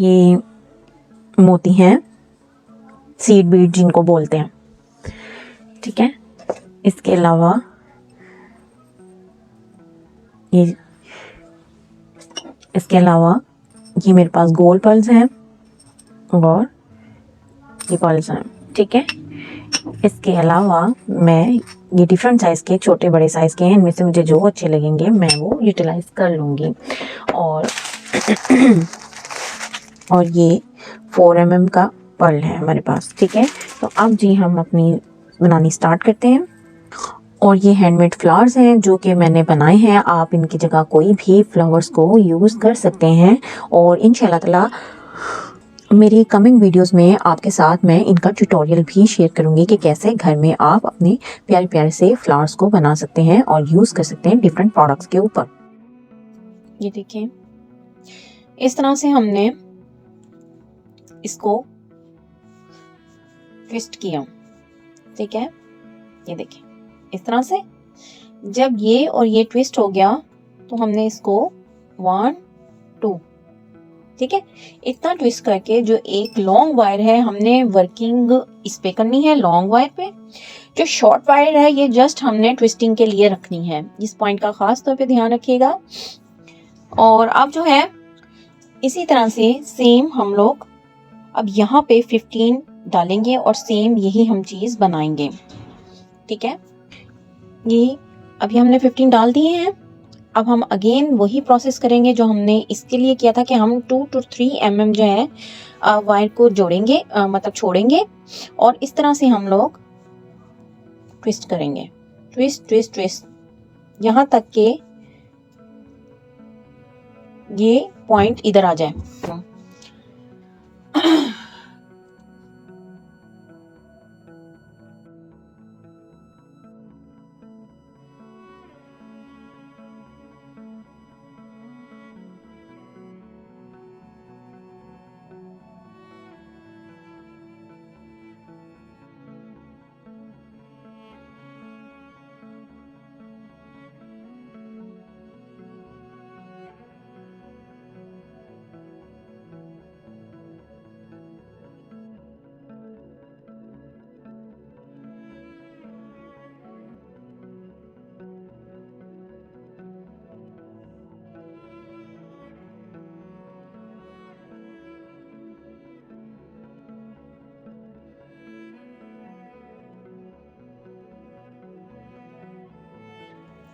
ये मोती हैं, सीड बीड जिनको बोलते हैं, ठीक है। इसके अलावा ये मेरे पास गोल पर्ल्स हैं और ये पर्ल्स हैं, ठीक है। इसके अलावा मैं ये डिफरेंट साइज़ के, छोटे बड़े साइज़ के हैं, इनमें से मुझे जो अच्छे लगेंगे मैं वो यूटिलाइज कर लूँगी। और और ये 4 mm का पर्ल है हमारे पास, ठीक है। तो अब जी हम अपनी बनानी स्टार्ट करते हैं। और ये हैंडमेड फ्लावर्स हैं जो कि मैंने बनाए हैं। आप इनकी जगह कोई भी फ्लावर्स को यूज़ कर सकते हैं और इंशाल्लाह ताला मेरी कमिंग वीडियोस में आपके साथ मैं इनका ट्यूटोरियल भी शेयर करूंगी कि कैसे घर में आप अपने प्यारे प्यारे से फ्लावर्स को बना सकते हैं और यूज़ कर सकते हैं डिफरेंट प्रोडक्ट्स के ऊपर। ये देखिए, इस तरह से हमने इसको ट्विस्ट किया, ठीक है। ये देखिए, इस तरह से जब ये और ये ट्विस्ट हो गया तो हमने इसको 1 2, ठीक है, इतना ट्विस्ट करके जो एक लॉन्ग वायर है हमने वर्किंग इस पे करनी है, लॉन्ग वायर पे। जो शॉर्ट वायर है ये जस्ट हमने ट्विस्टिंग के लिए रखनी है। इस पॉइंट का खास तौर पे ध्यान रखिएगा। और अब जो है इसी तरह से सेम हम लोग अब यहाँ पे 15 डालेंगे और सेम यही हम चीज बनाएंगे, ठीक है। ये अभी हमने 15 डाल दिए हैं। अब हम अगेन वही प्रोसेस करेंगे जो हमने इसके लिए किया था कि हम 2 to 3 mm जो है वायर को जोड़ेंगे, मतलब छोड़ेंगे और इस तरह से हम लोग ट्विस्ट करेंगे, ट्विस्ट ट्विस्ट ट्विस्ट, यहाँ तक के ये पॉइंट इधर आ जाए।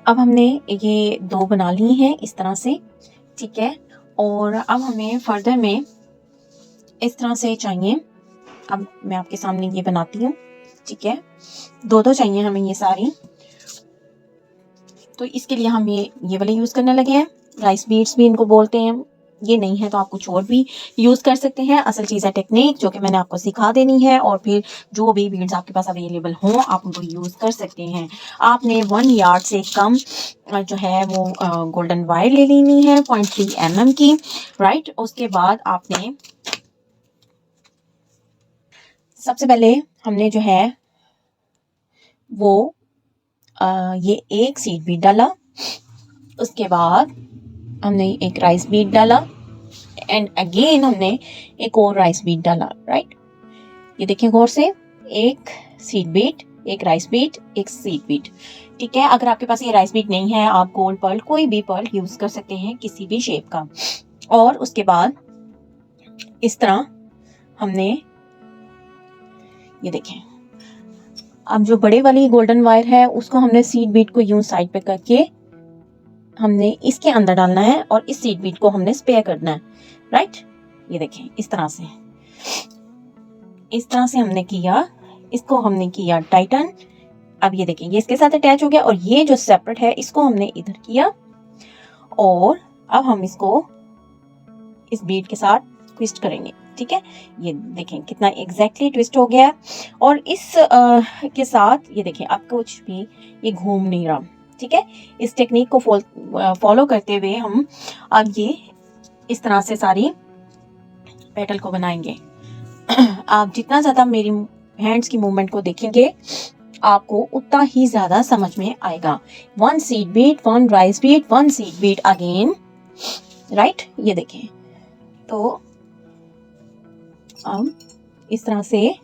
अब हमने ये 2 बना ली हैं इस तरह से, ठीक है। और अब हमें फर्दर में इस तरह से चाहिए। अब मैं आपके सामने ये बनाती हूँ, ठीक है। 2 चाहिए हमें ये सारी। तो इसके लिए हम ये वाले यूज़ करने लगे हैं। राइस बीड्स भी इनको बोलते हैं। ये नहीं है तो आप कुछ और भी यूज़ कर सकते हैं। असल चीज़ है टेक्निक जो कि मैंने आपको सिखा देनी है और फिर जो भी बीड्स आपके पास अवेलेबल हों आप उनको यूज़ कर सकते हैं। आपने 1 यार्ड से कम जो है वो गोल्डन वायर ले लेनी है 0.3 mm की, राइट। उसके बाद आपने सबसे पहले हमने जो है वो ये एक सीड बीड डाला, उसके बाद हमने एक राइस बीड डाला एंड अगेन हमने एक और राइस बीड डाला, राइट। ये देखिए गौर से, एक सीड बीड, एक राइस बीड, एक सीड बीड, ठीक है। अगर आपके पास ये राइस बीड नहीं है आप गोल्ड पर्ल, कोई भी पर्ल यूज कर सकते हैं किसी भी शेप का। और उसके बाद इस तरह हमने ये देखें, अब जो बड़े वाली गोल्डन वायर है उसको हमने सीड बीड को यूं साइड पे करके हमने इसके अंदर डालना है और इस सीड बीड को हमने स्पेयर करना है, राइट। ये देखें इस तरह से हमने किया, इसको हमने किया टाइटन। अब ये देखें ये इसके साथ अटैच हो गया और ये जो सेपरेट है इसको हमने इधर किया और अब हम इसको इस बीड के साथ ट्विस्ट करेंगे, ठीक है। ये देखें कितना एग्जैक्टली ट्विस्ट हो गया और इस के साथ ये देखें अब कुछ भी ये घूम नहीं रहा, ठीक है। इस टेक्निक को फॉलो करते हुए हम अब ये इस तरह से सारी पेटल को बनाएंगे। आप जितना ज़्यादा मेरी हैंड्स की मूवमेंट को देखेंगे आपको उतना ही ज़्यादा समझ में आएगा। 1 seed Beed, 1 rice Beed, 1 seed Beed again, right. ये देखें तो अब इस तरह से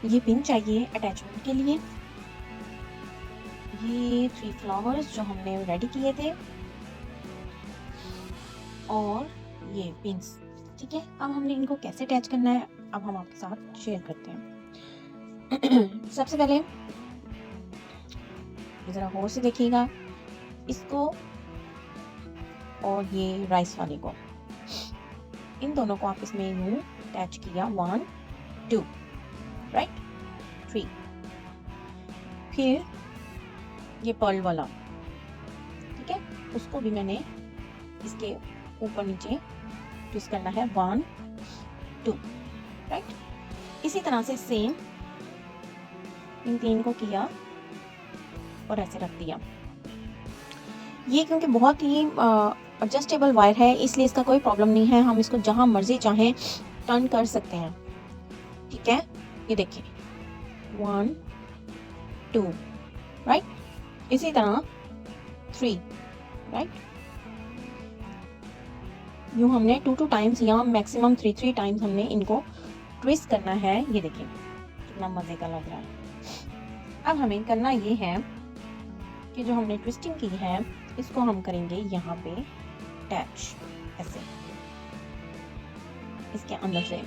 ये पिन चाहिए अटैचमेंट के लिए। ये 3 फ्लावर्स जो हमने रेडी किए थे और ये पिंस, ठीक है। अब हमने इनको कैसे अटैच करना है अब हम आपके साथ शेयर करते हैं। सबसे पहले जरा गौर से देखिएगा इसको और ये राइस वाले को, इन दोनों को आप इसमें यूं अटैच किया 1 2 राइट 3। फिर ये पर्ल वाला, ठीक है, उसको भी मैंने इसके ऊपर नीचे ट्विस्ट करना है 1 2 राइट। इसी तरह से सेम इन 3 को किया और ऐसे रख दिया। ये क्योंकि बहुत ही एडजस्टेबल वायर है इसलिए इसका कोई प्रॉब्लम नहीं है, हम इसको जहां मर्जी चाहें टर्न कर सकते हैं, ठीक है। ये देखिए 1 2 राइट। इसी तरह 3, राइट। यूँ हमने 2 टाइम्स या मैक्सिमम 3 टाइम्स हमने इनको ट्विस्ट करना है। ये देखिए कितना मजे का लग रहा है। अब हमें करना ये है कि जो हमने ट्विस्टिंग की है इसको हम करेंगे यहाँ पे अटैच, ऐसे इसके अंदर से।